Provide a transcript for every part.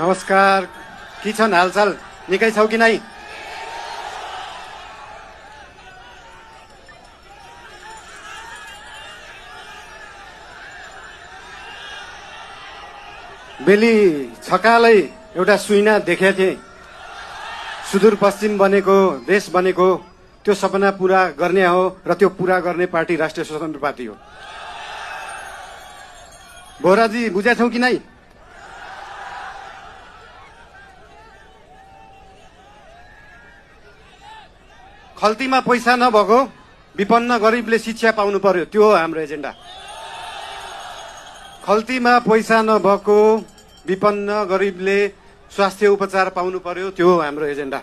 नमस्कार, के छन् हालचाल? निकै छौ कि नै? बेली छकालै एउटा सुइना देखेको थिएँ। सुदूरपश्चिम बनेको, देश बनेको, त्यो सपना पूरा गर्ने हो र त्यो पूरा गर्ने पार्टी राष्ट्रिय स्वतन्त्र पार्टी हो। बोहराजी बुझेछौ कि नै? खल्तीमा पैसा नभएको विपन्न गरिबले शिक्षा पाउनु पर्यो, त्यो हो हाम्रो एजेन्डा। खल्तीमा पैसा नभएको विपन्न गरिबले स्वास्थ्य उपचार पाउनु पर्यो, त्यो हो हाम्रो एजेन्डा।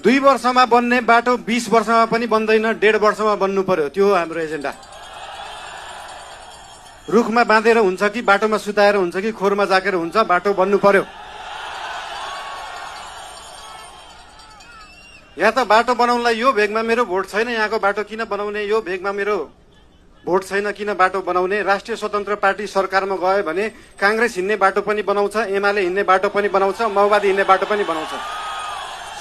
2 वर्षमा बन्ने बाटो 20 वर्षमा पनि बन्दैन, 1.5 वर्षमा बन्नु पर्यो, त्यो हो हाम्रो एजेन्डा। रुखमा बाँधेर हुन्छ कि बाटोमा सुताएर हुन्छ कि खोरमा जाकेर हुन्छ, बाटो बन्नु पर्यो। या त बाटो बनाउनलाई यो भेगमा मेरो भोट छैन, यहाँको बाटो किन बनाउने, यो भेगमा मेरो भोट छैन किन बाटो बनाउने। राष्ट्रिय स्वतन्त्र पार्टी सरकारमा गयो भने कांग्रेस हिँड्ने बाटो पनि बनाउँछ, एमाले हिँड्ने बाटो पनि बनाउँछ, माओवादी हिँड्ने बाटो पनि बनाउँछ,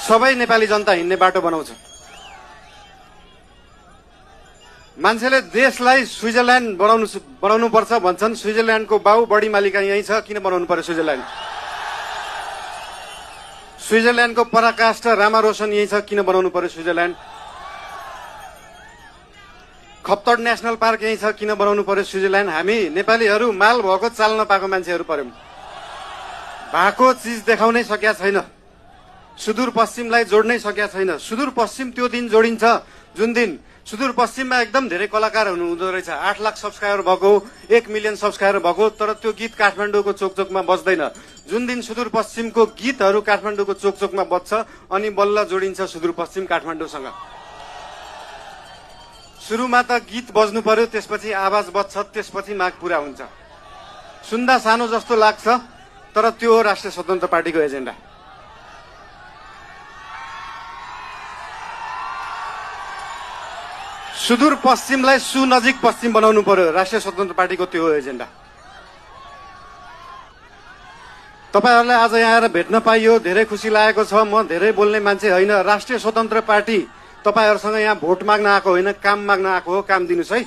सबै नेपाली जनता हिँड्ने बाटो बनाउँछ। मान्छेले देशलाई स्विजरल्यान्ड बनाउनु पर्छ भन्छन्। स्विजरल्यान्डको बाउ बढी मालिका यही छ, किन बनाउनु पर्यो स्विजरल्यान्ड? स्विजरल्यान्डको पराकाष्ठ रामा रोशन यही छ, किन बनाउनु पर्यो स्विजरल्यान्ड? खप्तड नेशनल पार्क यही छ, किन बनाउनु पर्यो स्विजरल्यान्ड? हामी नेपालीहरू माल भएको चाल नपाएको मान्छेहरू पर्यौं। भएको चिज देखाउनै सकेका छैन, सुदूरपश्चिमलाई जोड्नै सकेका छैन। सुदूरपश्चिम त्यो दिन जोडिन्छ जुन दिन सुदूरपश्चिममा एकदम धेरै कलाकारहरू हुँदो रहेछ। 8 लाख सब्सक्राइबर भएको, 1 मिलियन सब्सक्राइबर भएको, तर त्यो गीत काठमाडौँको चोकचोकमा बज्दैन। जुन दिन सुदूरपश्चिमको गीतहरू काठमाडौँको चोकचोकमा बज्छ अनि बल्ल जोडिन्छ सुदूरपश्चिम काठमाडौँसँग। सुरुमा त गीत बज्नु पर्यो, त्यसपछि आवाज बज्छ, त्यसपछि माग पूरा हुन्छ। सुन्दा सानो जस्तो लाग्छ, तर त्यो हो राष्ट्रिय स्वतन्त्र पार्टीको एजेन्डा। सुदूरपश्चिमलाई सुनजिक पश्चिम बनाउनु पर्यो, राष्ट्रिय स्वतन्त्र पार्टीको त्यो हो एजेन्डा। तपाईहरुलाई आज यहाँ आएर भेट्न पाइयो, धेरै खुसी लागेको छ। म धेरै बोल्ने मान्छे होइन। राष्ट्रिय स्वतन्त्र पार्टी तपाईहरुसँग यहाँ भोट माग्न आएको होइन, काम माग्न आएको हो। काम दिनुस् है।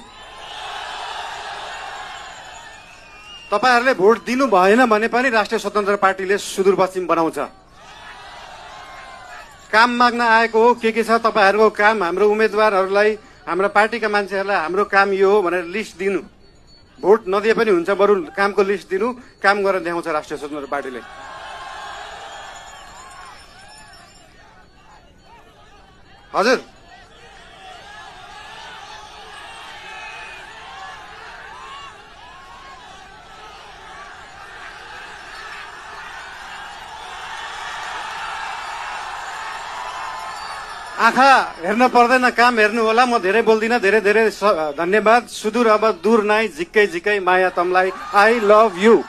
तपाईहरुले भोट दिनु भएन भने पनि राष्ट्रिय स्वतन्त्र पार्टीले सुदूरपश्चिम बनाउँछ। काम माग्न आएको हो। के छ तपाईहरुको काम? हाम्रो उम्मेदवारहरूलाई, हाम्रो पार्टीका मान्छेहरूलाई हाम्रो काम यो हो भनेर लिस्ट दिनु। भोट नदिए पनि हुन्छ, बरु कामको लिस्ट दिनु, काम गरेर देखाउँछ राष्ट्रिय स्वतन्त्र पार्टीले। हजुर, आँखा हेर्न पर्दैन, काम हेर्नु होला। म धेरै बोल्दिनँ। धेरै धेरै धन्यवाद। सुदूर अब दूर नाइ, झिक्कै झिक्कै माया तमलाई। I love you.